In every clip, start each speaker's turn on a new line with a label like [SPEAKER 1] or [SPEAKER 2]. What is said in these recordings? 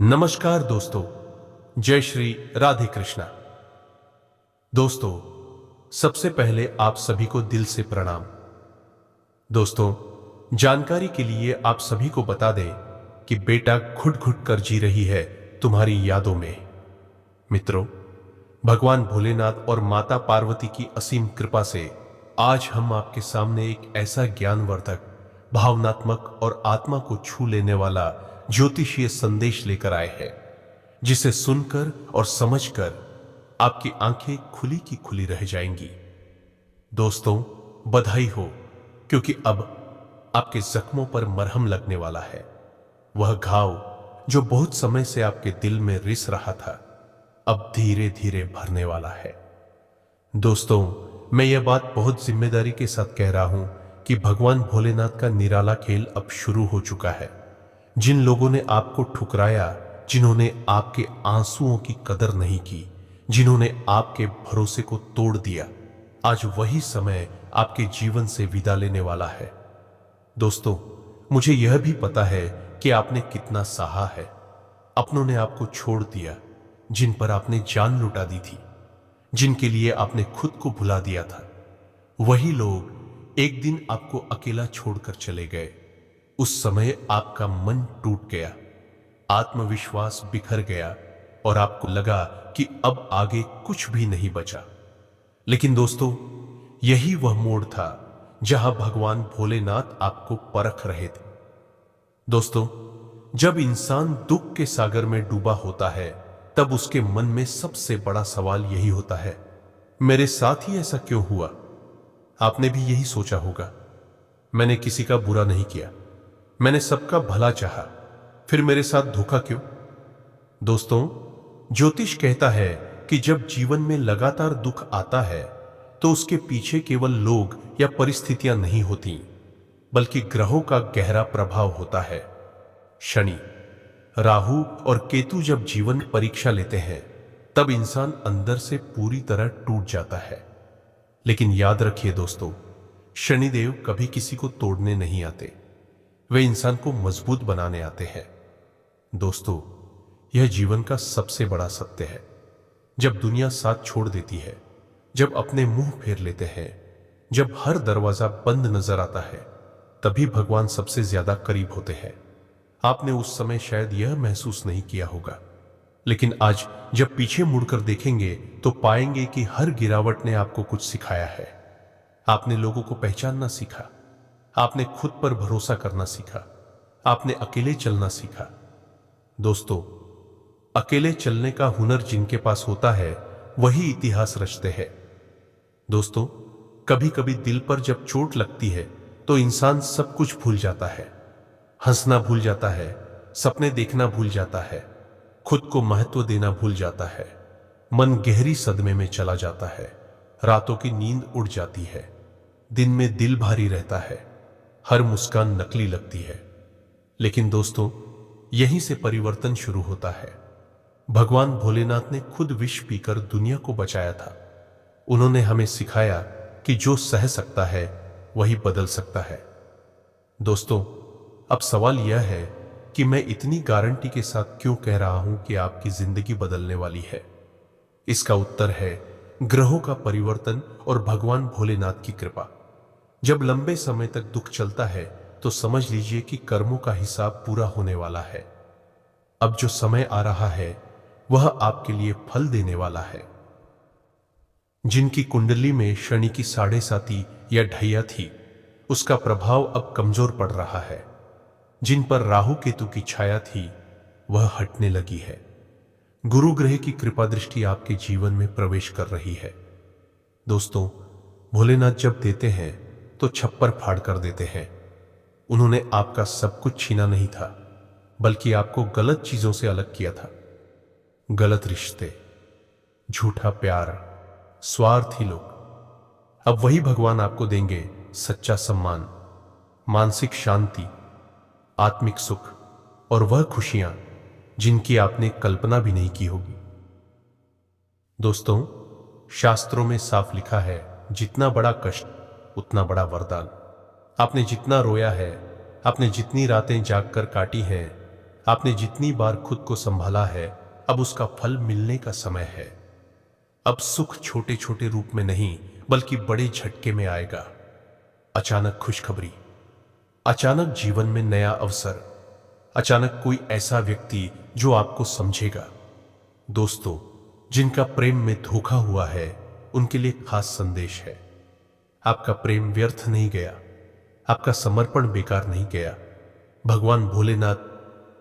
[SPEAKER 1] नमस्कार दोस्तों, जय श्री राधे कृष्णा। दोस्तों, सबसे पहले आप सभी को दिल से प्रणाम। दोस्तों, जानकारी के लिए आप सभी को बता दें कि बेटा घुट घुट कर जी रही है तुम्हारी यादों में। मित्रों, भगवान भोलेनाथ और माता पार्वती की असीम कृपा से आज हम आपके सामने एक ऐसा ज्ञानवर्धक, भावनात्मक और आत्मा को छू लेने वाला ज्योतिषीय संदेश लेकर आए हैं, जिसे सुनकर और समझकर आपकी आंखें खुली की खुली रह जाएंगी। दोस्तों, बधाई हो, क्योंकि अब आपके जख्मों पर मरहम लगने वाला है। वह घाव जो बहुत समय से आपके दिल में रिस रहा था, अब धीरे धीरे भरने वाला है। दोस्तों, मैं यह बात बहुत जिम्मेदारी के साथ कह रहा हूं कि भगवान भोलेनाथ का निराला खेल अब शुरू हो चुका है। जिन लोगों ने आपको ठुकराया, जिन्होंने आपके आंसुओं की कदर नहीं की, जिन्होंने आपके भरोसे को तोड़ दिया, आज वही समय आपके जीवन से विदा लेने वाला है। दोस्तों, मुझे यह भी पता है कि आपने कितना सहा है। अपनों ने आपको छोड़ दिया, जिन पर आपने जान लुटा दी थी, जिनके लिए आपने खुद को भुला दिया था, वही लोग एक दिन आपको अकेला छोड़कर चले गए। उस समय आपका मन टूट गया, आत्मविश्वास बिखर गया और आपको लगा कि अब आगे कुछ भी नहीं बचा। लेकिन दोस्तों, यही वह मोड़ था जहां भगवान भोलेनाथ आपको परख रहे थे। दोस्तों, जब इंसान दुख के सागर में डूबा होता है, तब उसके मन में सबसे बड़ा सवाल यही होता है, मेरे साथ ही ऐसा क्यों हुआ? आपने भी यही सोचा होगा, मैंने किसी का बुरा नहीं किया, मैंने सबका भला चाहा, फिर मेरे साथ धोखा क्यों? दोस्तों, ज्योतिष कहता है कि जब जीवन में लगातार दुख आता है, तो उसके पीछे केवल लोग या परिस्थितियां नहीं होती, बल्कि ग्रहों का गहरा प्रभाव होता है। शनि, राहु और केतु जब जीवन परीक्षा लेते हैं, तब इंसान अंदर से पूरी तरह टूट जाता है। लेकिन याद रखिए दोस्तों, शनिदेव कभी किसी को तोड़ने नहीं आते, वे इंसान को मजबूत बनाने आते हैं। दोस्तों, यह जीवन का सबसे बड़ा सत्य है। जब दुनिया साथ छोड़ देती है, जब अपने मुंह फेर लेते हैं, जब हर दरवाजा बंद नजर आता है, तभी भगवान सबसे ज्यादा करीब होते हैं। आपने उस समय शायद यह महसूस नहीं किया होगा, लेकिन आज जब पीछे मुड़कर देखेंगे तो पाएंगे कि हर गिरावट ने आपको कुछ सिखाया है। आपने लोगों को पहचानना सीखा, आपने खुद पर भरोसा करना सीखा, आपने अकेले चलना सीखा। दोस्तों, अकेले चलने का हुनर जिनके पास होता है, वही इतिहास रचते हैं। दोस्तों, कभी कभी दिल पर जब चोट लगती है, तो इंसान सब कुछ भूल जाता है। हंसना भूल जाता है, सपने देखना भूल जाता है, खुद को महत्व देना भूल जाता है। मन गहरी सदमे में चला जाता है, रातों की नींद उड़ जाती है, दिन में दिल भारी रहता है, हर मुस्कान नकली लगती है। लेकिन दोस्तों, यहीं से परिवर्तन शुरू होता है। भगवान भोलेनाथ ने खुद विष पीकर दुनिया को बचाया था। उन्होंने हमें सिखाया कि जो सह सकता है वही बदल सकता है। दोस्तों, अब सवाल यह है कि मैं इतनी गारंटी के साथ क्यों कह रहा हूं कि आपकी जिंदगी बदलने वाली है। इसका उत्तर है ग्रहों का परिवर्तन और भगवान भोलेनाथ की कृपा। जब लंबे समय तक दुख चलता है, तो समझ लीजिए कि कर्मों का हिसाब पूरा होने वाला है। अब जो समय आ रहा है, वह आपके लिए फल देने वाला है। जिनकी कुंडली में शनि की 7.5 या ढैया थी, उसका प्रभाव अब कमजोर पड़ रहा है। जिन पर राहु केतु की छाया थी, वह हटने लगी है। गुरु ग्रह की कृपा दृष्टि आपके जीवन में प्रवेश कर रही है। दोस्तों, भोलेनाथ जब देते हैं तो छप्पर फाड़ कर देते हैं। उन्होंने आपका सब कुछ छीना नहीं था, बल्कि आपको गलत चीजों से अलग किया था। गलत रिश्ते, झूठा प्यार, स्वार्थी लोग। अब वही भगवान आपको देंगे सच्चा सम्मान, मानसिक शांति, आत्मिक सुख और वह खुशियां जिनकी आपने कल्पना भी नहीं की होगी। दोस्तों, शास्त्रों में साफ लिखा है, जितना बड़ा कष्ट उतना बड़ा वरदान। आपने जितना रोया है, आपने जितनी रातें जागकर काटी हैं, आपने जितनी बार खुद को संभाला है, अब उसका फल मिलने का समय है। अब सुख छोटे छोटे रूप में नहीं बल्कि बड़े झटके में आएगा। अचानक खुशखबरी, अचानक जीवन में नया अवसर, अचानक कोई ऐसा व्यक्ति जो आपको समझेगा। दोस्तों, जिनका प्रेम में धोखा हुआ है उनके लिए खास संदेश है। आपका प्रेम व्यर्थ नहीं गया, आपका समर्पण बेकार नहीं गया। भगवान भोलेनाथ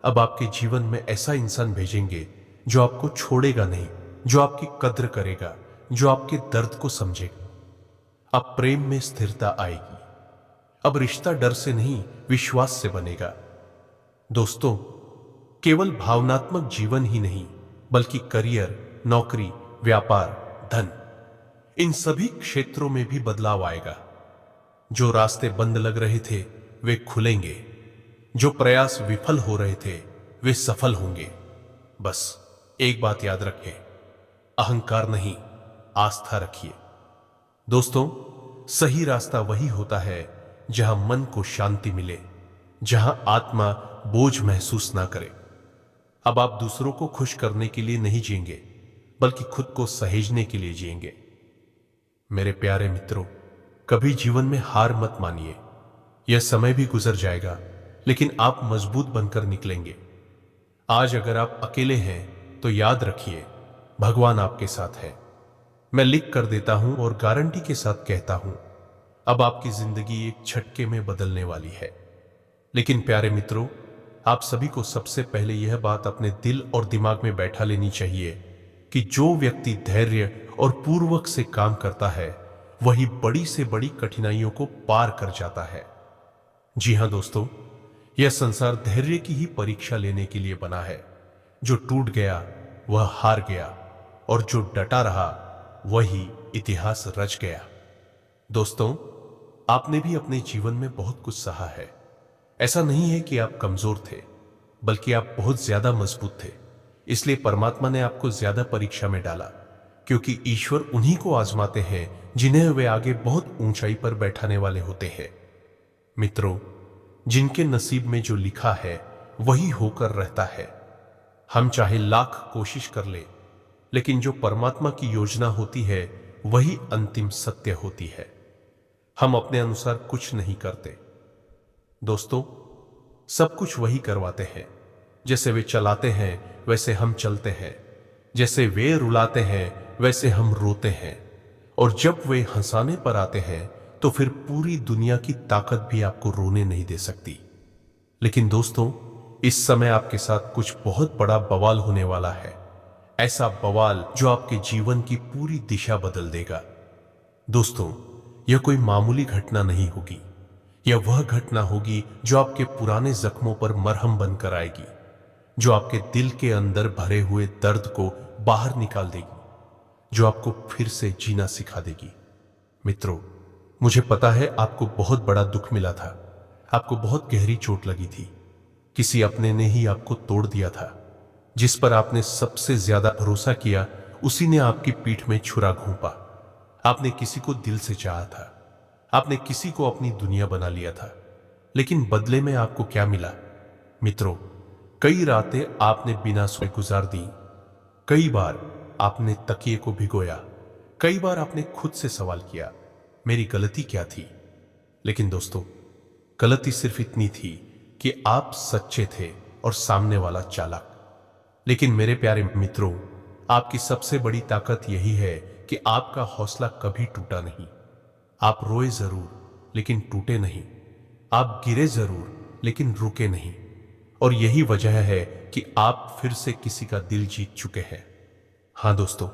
[SPEAKER 1] अब आपके जीवन में ऐसा इंसान भेजेंगे जो आपको छोड़ेगा नहीं, जो आपकी कद्र करेगा, जो आपके दर्द को समझेगा। अब प्रेम में स्थिरता आएगी। अब रिश्ता डर से नहीं विश्वास से बनेगा। दोस्तों, केवल भावनात्मक जीवन ही नहीं बल्कि करियर, नौकरी, व्यापार, धन, इन सभी क्षेत्रों में भी बदलाव आएगा। जो रास्ते बंद लग रहे थे वे खुलेंगे, जो प्रयास विफल हो रहे थे वे सफल होंगे। बस एक बात याद रखें, अहंकार नहीं, आस्था रखिए। दोस्तों, सही रास्ता वही होता है जहां मन को शांति मिले, जहां आत्मा बोझ महसूस ना करे। अब आप दूसरों को खुश करने के लिए नहीं जिएंगे बल्कि खुद को सहेजने के लिए जिएंगे। मेरे प्यारे मित्रों, कभी जीवन में हार मत मानिए। यह समय भी गुजर जाएगा लेकिन आप मजबूत बनकर निकलेंगे। आज अगर आप अकेले हैं तो याद रखिए, भगवान आपके साथ है। मैं लिख कर देता हूं और गारंटी के साथ कहता हूं, अब आपकी जिंदगी एक झटके में बदलने वाली है। लेकिन प्यारे मित्रों, आप सभी को सबसे पहले यह बात अपने दिल और दिमाग में बैठा लेनी चाहिए कि जो व्यक्ति धैर्य और पूर्वक से काम करता है वही बड़ी से बड़ी कठिनाइयों को पार कर जाता है। जी हां दोस्तों, यह संसार धैर्य की ही परीक्षा लेने के लिए बना है। जो टूट गया वह हार गया और जो डटा रहा वही इतिहास रच गया। दोस्तों, आपने भी अपने जीवन में बहुत कुछ सहा है। ऐसा नहीं है कि आप कमजोर थे, बल्कि आप बहुत ज्यादा मजबूत थे। इसलिए परमात्मा ने आपको ज्यादा परीक्षा में डाला, क्योंकि ईश्वर उन्हीं को आजमाते हैं जिन्हें वे आगे बहुत ऊंचाई पर बैठाने वाले होते हैं। मित्रों, जिनके नसीब में जो लिखा है वही होकर रहता है। हम चाहे लाख कोशिश कर ले, लेकिन जो परमात्मा की योजना होती है वही अंतिम सत्य होती है। हम अपने अनुसार कुछ नहीं करते। दोस्तों, सब कुछ वही करवाते हैं। जैसे वे चलाते हैं वैसे हम चलते हैं, जैसे वे रुलाते हैं वैसे हम रोते हैं, और जब वे हंसाने पर आते हैं तो फिर पूरी दुनिया की ताकत भी आपको रोने नहीं दे सकती। लेकिन दोस्तों, इस समय आपके साथ कुछ बहुत बड़ा बवाल होने वाला है। ऐसा बवाल जो आपके जीवन की पूरी दिशा बदल देगा। दोस्तों, यह कोई मामूली घटना नहीं होगी। यह वह घटना होगी जो आपके पुराने जख्मों पर मरहम बनकर आएगी, जो आपके दिल के अंदर भरे हुए दर्द को बाहर निकाल देगी, जो आपको फिर से जीना सिखा देगी। मित्रों, मुझे पता है आपको बहुत बड़ा दुख मिला था, आपको बहुत गहरी चोट लगी थी। किसी अपने ने ही आपको तोड़ दिया था। जिस पर आपने सबसे ज्यादा भरोसा किया उसी ने आपकी पीठ में छुरा घोंपा। आपने किसी को दिल से चाहा था, आपने किसी को अपनी दुनिया बना लिया था, लेकिन बदले में आपको क्या मिला? मित्रों, कई रातें आपने बिना सोए गुजार दी। कई बार आपने तकिए को भिगोया। कई बार आपने खुद से सवाल किया, मेरी गलती क्या थी? लेकिन दोस्तों, गलती सिर्फ इतनी थी कि आप सच्चे थे और सामने वाला चालाक। लेकिन मेरे प्यारे मित्रों, आपकी सबसे बड़ी ताकत यही है कि आपका हौसला कभी टूटा नहीं। आप रोए जरूर लेकिन टूटे नहीं। आप गिरे जरूर लेकिन रुके नहीं। और यही वजह है कि आप फिर से किसी का दिल जीत चुके हैं। हां दोस्तों,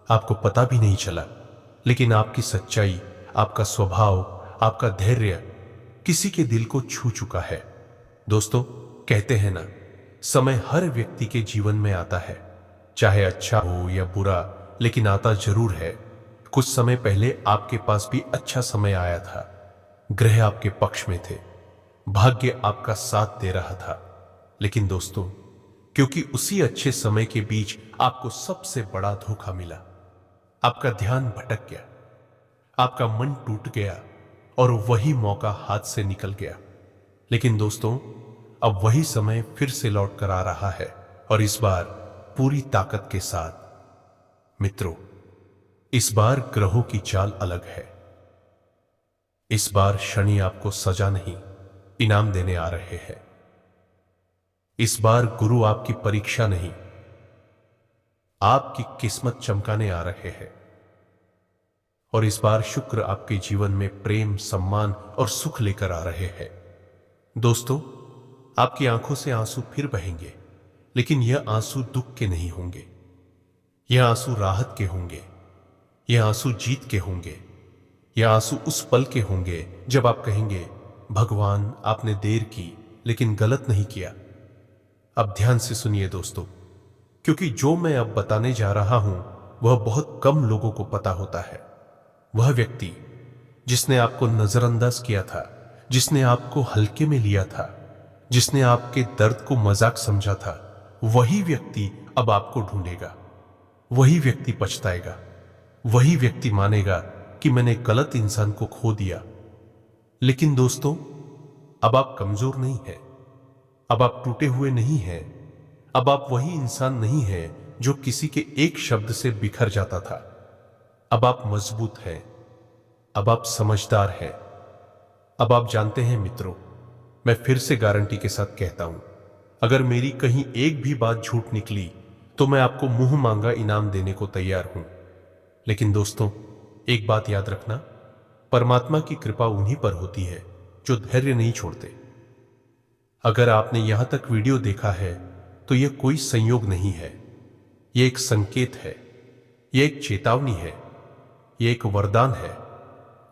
[SPEAKER 1] आपको पता भी नहीं चला, लेकिन आपकी सच्चाई, आपका स्वभाव, आपका धैर्य किसी के दिल को छू चुका है। दोस्तों, कहते हैं ना, समय हर व्यक्ति के जीवन में आता है, चाहे अच्छा हो या बुरा, लेकिन आता जरूर है। कुछ समय पहले आपके पास भी अच्छा समय आया था। ग्रह आपके पक्ष में थे, भाग्य आपका साथ दे रहा था। लेकिन दोस्तों, क्योंकि उसी अच्छे समय के बीच आपको सबसे बड़ा धोखा मिला, आपका ध्यान भटक गया, आपका मन टूट गया और वही मौका हाथ से निकल गया। लेकिन दोस्तों, अब वही समय फिर से लौट कर आ रहा है, और इस बार पूरी ताकत के साथ। मित्रों, इस बार ग्रहों की चाल अलग है। इस बार शनि आपको सजा नहीं, इनाम देने आ रहे हैं। इस बार गुरु आपकी परीक्षा नहीं, आपकी किस्मत चमकाने आ रहे हैं। और इस बार शुक्र आपके जीवन में प्रेम, सम्मान और सुख लेकर आ रहे हैं। दोस्तों, आपकी आंखों से आंसू फिर बहेंगे, लेकिन यह आंसू दुख के नहीं होंगे। यह आंसू राहत के होंगे। यह आंसू जीत के होंगे। यह आंसू उस पल के होंगे जब आप कहेंगे, भगवान आपने देर की लेकिन गलत नहीं किया। अब ध्यान से सुनिए दोस्तों, क्योंकि जो मैं अब बताने जा रहा हूं वह बहुत कम लोगों को पता होता है। वह व्यक्ति जिसने आपको नजरअंदाज किया था, जिसने आपको हल्के में लिया था, जिसने आपके दर्द को मजाक समझा था, वही व्यक्ति अब आपको ढूंढेगा। वही व्यक्ति पछताएगा। वही व्यक्ति मानेगा कि मैंने गलत इंसान को खो दिया। लेकिन दोस्तों, अब आप कमजोर नहीं हैं। अब आप टूटे हुए नहीं हैं। अब आप वही इंसान नहीं हैं जो किसी के एक शब्द से बिखर जाता था। अब आप मजबूत हैं। अब आप समझदार हैं। अब आप जानते हैं मित्रों, मैं फिर से गारंटी के साथ कहता हूं, अगर मेरी कहीं एक भी बात झूठ निकली तो मैं आपको मुंह मांगा इनाम देने को तैयार हूं। लेकिन दोस्तों, एक बात याद रखना, परमात्मा की कृपा उन्हीं पर होती है जो धैर्य नहीं छोड़ते। अगर आपने यहां तक वीडियो देखा है तो यह कोई संयोग नहीं है। यह एक संकेत है। यह एक चेतावनी है। यह एक वरदान है।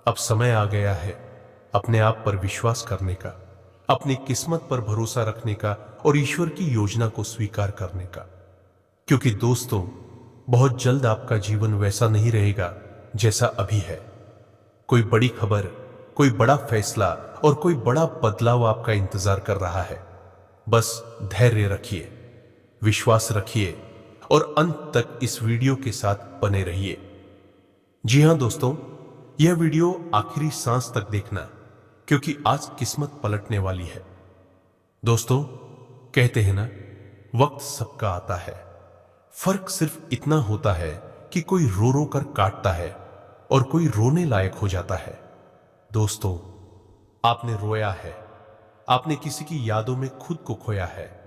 [SPEAKER 1] अब समय आ गया है अपने आप पर विश्वास करने का, अपनी किस्मत पर भरोसा रखने का और ईश्वर की योजना को स्वीकार करने का। क्योंकि दोस्तों, बहुत जल्द आपका जीवन वैसा नहीं रहेगा जैसा अभी है। कोई बड़ी खबर, कोई बड़ा फैसला और कोई बड़ा बदलाव आपका इंतजार कर रहा है। बस धैर्य रखिए, विश्वास रखिए और अंत तक इस वीडियो के साथ बने रहिए। जी हां दोस्तों, यह वीडियो आखिरी सांस तक देखना, क्योंकि आज किस्मत पलटने वाली है। दोस्तों, कहते हैं ना, वक्त सबका आता है। फर्क सिर्फ इतना होता है कि कोई रो रो कर काटता है और कोई रोने लायक हो जाता है। दोस्तों, आपने रोया है। आपने किसी की यादों में खुद को खोया है।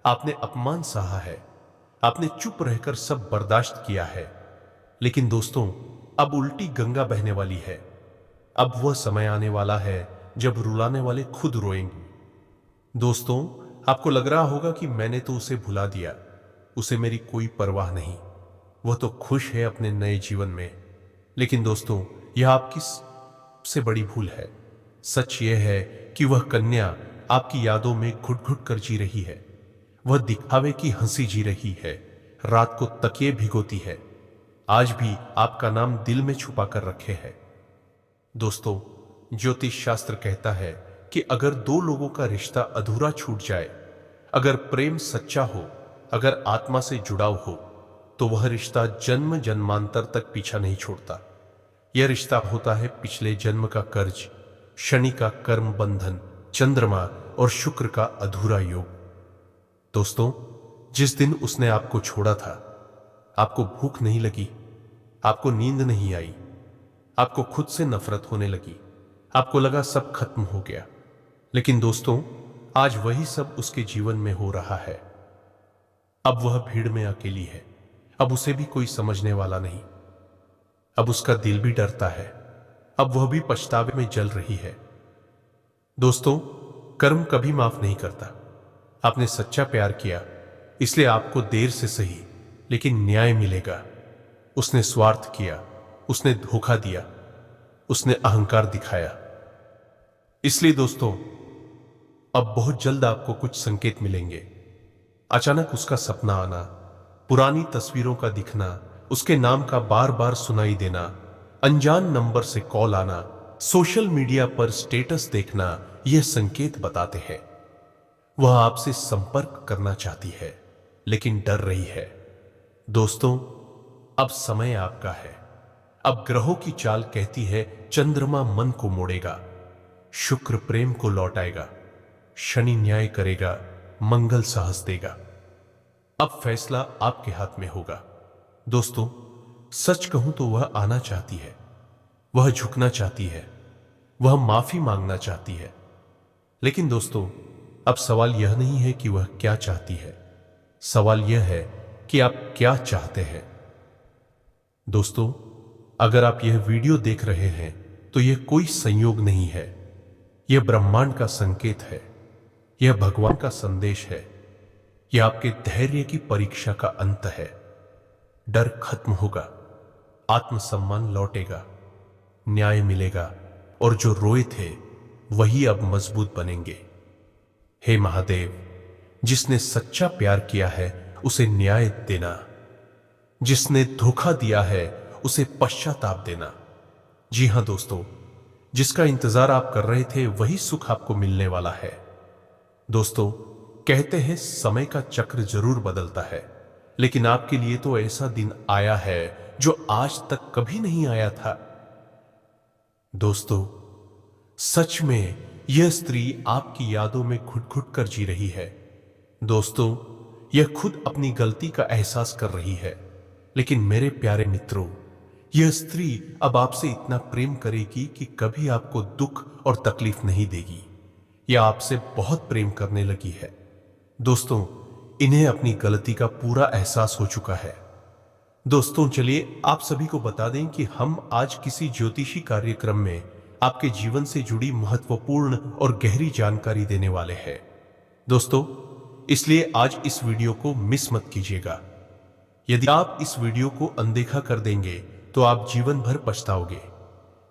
[SPEAKER 1] आपने अपमान सहा है। आपने चुप रहकर सब बर्दाश्त किया है। लेकिन दोस्तों, अब उल्टी गंगा बहने वाली है। अब वह समय आने वाला है जब रुलाने वाले खुद रोएंगे। दोस्तों, आपको लग रहा होगा कि मैंने तो उसे भुला दिया, उसे मेरी कोई परवाह नहीं, वह तो खुश है अपने नए जीवन में। लेकिन दोस्तों, यह आपकी सबसे बड़ी भूल है। सच यह है कि वह कन्या आपकी यादों में घुट घुट कर जी रही है। वह दिखावे की हंसी जी रही है, रात को तकिए भिगोती है, आज भी आपका नाम दिल में छुपा कर रखे है। दोस्तों, ज्योतिष शास्त्र कहता है कि अगर दो लोगों का रिश्ता अधूरा छूट जाए, अगर प्रेम सच्चा हो, अगर आत्मा से जुड़ाव हो, तो वह रिश्ता जन्म जन्मांतर तक पीछा नहीं छोड़ता। यह रिश्ता होता है पिछले जन्म का कर्ज, शनि का कर्म बंधन, चंद्रमा और शुक्र का अधूरा योग। दोस्तों, जिस दिन उसने आपको छोड़ा था, आपको भूख नहीं लगी, आपको नींद नहीं आई, आपको खुद से नफरत होने लगी, आपको लगा सब खत्म हो गया। लेकिन दोस्तों, आज वही सब उसके जीवन में हो रहा है। अब वह भीड़ में अकेली है। अब उसे भी कोई समझने वाला नहीं। अब उसका दिल भी डरता है। अब वह भी पछतावे में जल रही है। दोस्तों, कर्म कभी माफ नहीं करता। आपने सच्चा प्यार किया, इसलिए आपको देर से सही लेकिन न्याय मिलेगा। उसने स्वार्थ किया, उसने धोखा दिया, उसने अहंकार दिखाया। इसलिए दोस्तों, अब बहुत जल्द आपको कुछ संकेत मिलेंगे। अचानक उसका सपना आना, पुरानी तस्वीरों का दिखना, उसके नाम का बार बार सुनाई देना, अनजान नंबर से कॉल आना, सोशल मीडिया पर स्टेटस देखना, यह संकेत बताते हैं वह आपसे संपर्क करना चाहती है, लेकिन डर रही है। दोस्तों, अब समय आपका है। अब ग्रहों की चाल कहती है, चंद्रमा मन को मोड़ेगा, शुक्र प्रेम को लौटाएगा, शनि न्याय करेगा, मंगल साहस देगा। अब फैसला आपके हाथ में होगा। दोस्तों, सच कहूं तो वह आना चाहती है, वह झुकना चाहती है, वह माफी मांगना चाहती है। लेकिन दोस्तों, अब सवाल यह नहीं है कि वह क्या चाहती है, सवाल यह है कि आप क्या चाहते हैं। दोस्तों, अगर आप यह वीडियो देख रहे हैं तो यह कोई संयोग नहीं है, यह ब्रह्मांड का संकेत है, यह भगवान का संदेश है, यह आपके धैर्य की परीक्षा का अंत है। डर खत्म होगा, आत्मसम्मान लौटेगा, न्याय मिलेगा और जो रोए थे वही अब मजबूत बनेंगे। हे महादेव, जिसने सच्चा प्यार किया है उसे न्याय देना, जिसने धोखा दिया है उसे पश्चाताप देना। जी हां दोस्तों, जिसका इंतजार आप कर रहे थे वही सुख आपको मिलने वाला है। दोस्तों, कहते हैं समय का चक्र जरूर बदलता है, लेकिन आपके लिए तो ऐसा दिन आया है जो आज तक कभी नहीं आया था। दोस्तों, सच में यह स्त्री आपकी यादों में घुट-घुट कर जी रही है। दोस्तों, यह खुद अपनी गलती का एहसास कर रही है। लेकिन मेरे प्यारे मित्रों, यह स्त्री अब आपसे इतना प्रेम करेगी कि कभी आपको दुख और तकलीफ नहीं देगी। यह आपसे बहुत प्रेम करने लगी है। दोस्तों, इन्हें अपनी गलती का पूरा एहसास हो चुका है। दोस्तों, चलिए आप सभी को बता दें कि हम आज किसी ज्योतिषी कार्यक्रम में आपके जीवन से जुड़ी महत्वपूर्ण और गहरी जानकारी देने वाले हैं। दोस्तों, इसलिए आज इस वीडियो को मिस मत कीजिएगा। यदि आप इस वीडियो को अनदेखा कर देंगे तो आप जीवन भर पछताओगे।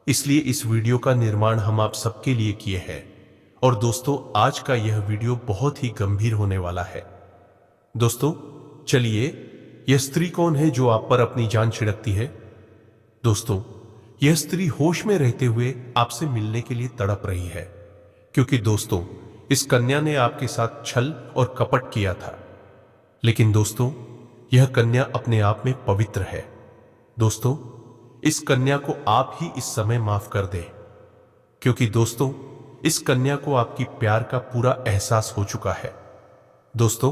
[SPEAKER 1] इसलिए इस वीडियो का निर्माण हम आप सबके लिए किए हैं। और दोस्तों, आज का यह वीडियो बहुत ही गंभीर होने वाला है। दोस्तों, चलिए, यह स्त्री कौन है जो आप पर अपनी जान छिड़कती है? दोस्तों, यह स्त्री होश में रहते हुए आपसे मिलने के लिए तड़प रही है, क्योंकि दोस्तों, इस कन्या ने आपके साथ छल और कपट किया था। लेकिन दोस्तों, यह कन्या अपने आप में पवित्र है। दोस्तों, इस कन्या को आप ही इस समय माफ कर दें, क्योंकि दोस्तों, इस कन्या को आपकी प्यार का पूरा एहसास हो चुका है। दोस्तों,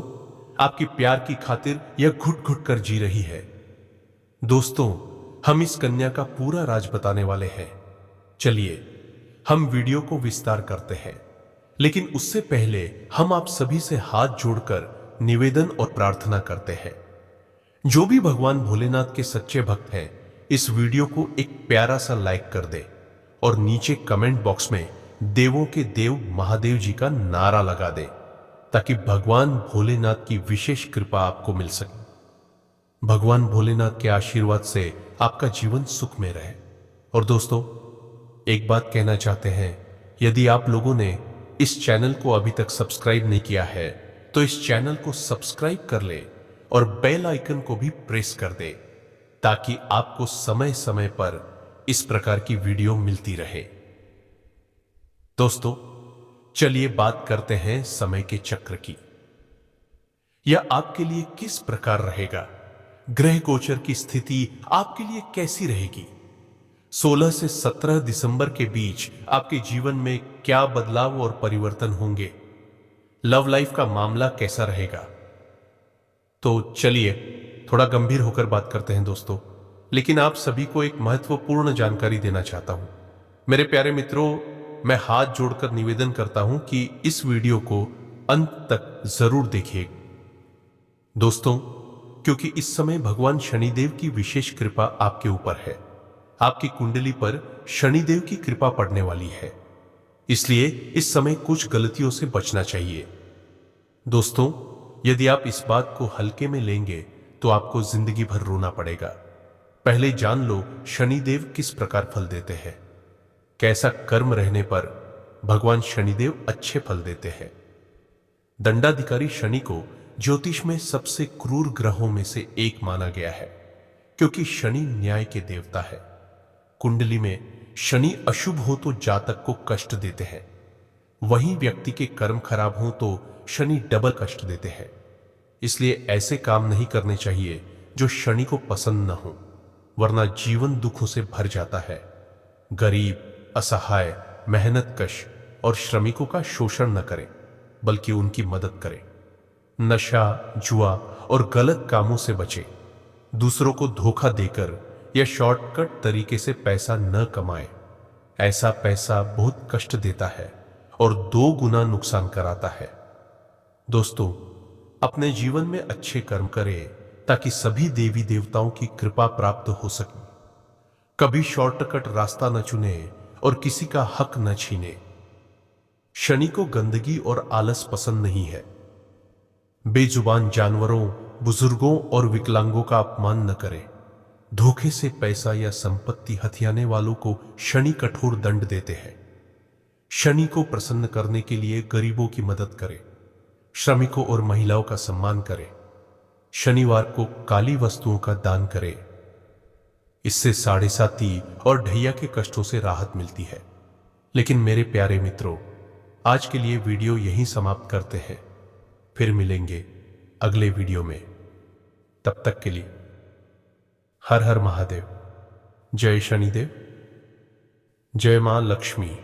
[SPEAKER 1] आपकी प्यार की खातिर यह घुट घुट कर जी रही है। दोस्तों, हम इस कन्या का पूरा राज बताने वाले हैं। चलिए, हम वीडियो को विस्तार करते हैं, लेकिन उससे पहले हम आप सभी से हाथ जोड़कर निवेदन और प्रार्थना करते हैं। जो भी भगवान भोलेनाथ के सच्चे भक्त हैं, इस वीडियो को एक प्यारा सा लाइक कर दे और नीचे कमेंट बॉक्स में देवों के देव महादेव जी का नारा लगा दे, ताकि भगवान भोलेनाथ की विशेष कृपा आपको मिल सके। भगवान भोलेनाथ के आशीर्वाद से आपका जीवन सुख में रहे। और दोस्तों, एक बात कहना चाहते हैं, यदि आप लोगों ने इस चैनल को अभी तक सब्सक्राइब नहीं किया है तो इस चैनल को सब्सक्राइब कर ले और बेल आइकन को भी प्रेस कर दे, ताकि आपको समय समय पर इस प्रकार की वीडियो मिलती रहे। दोस्तों, चलिए बात करते हैं समय के चक्र की। यह आपके लिए किस प्रकार रहेगा? ग्रह गोचर की स्थिति आपके लिए कैसी रहेगी? 16 से 17 दिसंबर के बीच आपके जीवन में क्या बदलाव और परिवर्तन होंगे? लव लाइफ का मामला कैसा रहेगा? तो चलिए थोड़ा गंभीर होकर बात करते हैं दोस्तों, लेकिन आप सभी को एक महत्वपूर्ण जानकारी देना चाहता हूं। मेरे प्यारे मित्रों, मैं हाथ जोड़कर निवेदन करता हूं कि इस वीडियो को अंत तक जरूर देखिए दोस्तों, क्योंकि इस समय भगवान शनिदेव की विशेष कृपा आपके ऊपर है। आपकी कुंडली पर शनिदेव की कृपा पड़ने वाली है, इसलिए इस समय कुछ गलतियों से बचना चाहिए। दोस्तों, यदि आप इस बात को हल्के में लेंगे तो आपको जिंदगी भर रोना पड़ेगा। पहले जान लो शनिदेव किस प्रकार फल देते हैं, कैसा कर्म रहने पर भगवान शनिदेव अच्छे फल देते हैं। दंडाधिकारी शनि को ज्योतिष में सबसे क्रूर ग्रहों में से एक माना गया है, क्योंकि शनि न्याय के देवता है। कुंडली में शनि अशुभ हो तो जातक को कष्ट देते हैं, वहीं व्यक्ति के कर्म खराब हो तो शनि डबल कष्ट देते हैं। इसलिए ऐसे काम नहीं करने चाहिए जो शनि को पसंद न हो, वरना जीवन दुखों से भर जाता है। गरीब, असहाय, मेहनतकश और श्रमिकों का शोषण न करें। बल्कि उनकी मदद करें। नशा, जुआ और गलत कामों से बचें। दूसरों को धोखा देकर या शॉर्टकट तरीके से पैसा न कमाएं। ऐसा पैसा बहुत कष्ट देता है और 2 गुना नुकसान कराता है। दोस्तों, अपने जीवन में अच्छे कर्म करें ताकि सभी देवी देवताओं की कृपा प्राप्त हो सके। कभी शॉर्टकट रास्ता न चुने और किसी का हक न छीने। शनि को गंदगी और आलस पसंद नहीं है। बेजुबान जानवरों, बुजुर्गों और विकलांगों का अपमान न करें। धोखे से पैसा या संपत्ति हथियाने वालों को शनि कठोर दंड देते हैं। शनि को प्रसन्न करने के लिए गरीबों की मदद करें। श्रमिकों और महिलाओं का सम्मान करें। शनिवार को काली वस्तुओं का दान करें। इससे साढ़े साती और ढैया के कष्टों से राहत मिलती है। लेकिन मेरे प्यारे मित्रों, आज के लिए वीडियो यहीं समाप्त करते हैं। फिर मिलेंगे अगले वीडियो में। तब तक के लिए हर हर महादेव। जय शनिदेव। जय मां लक्ष्मी।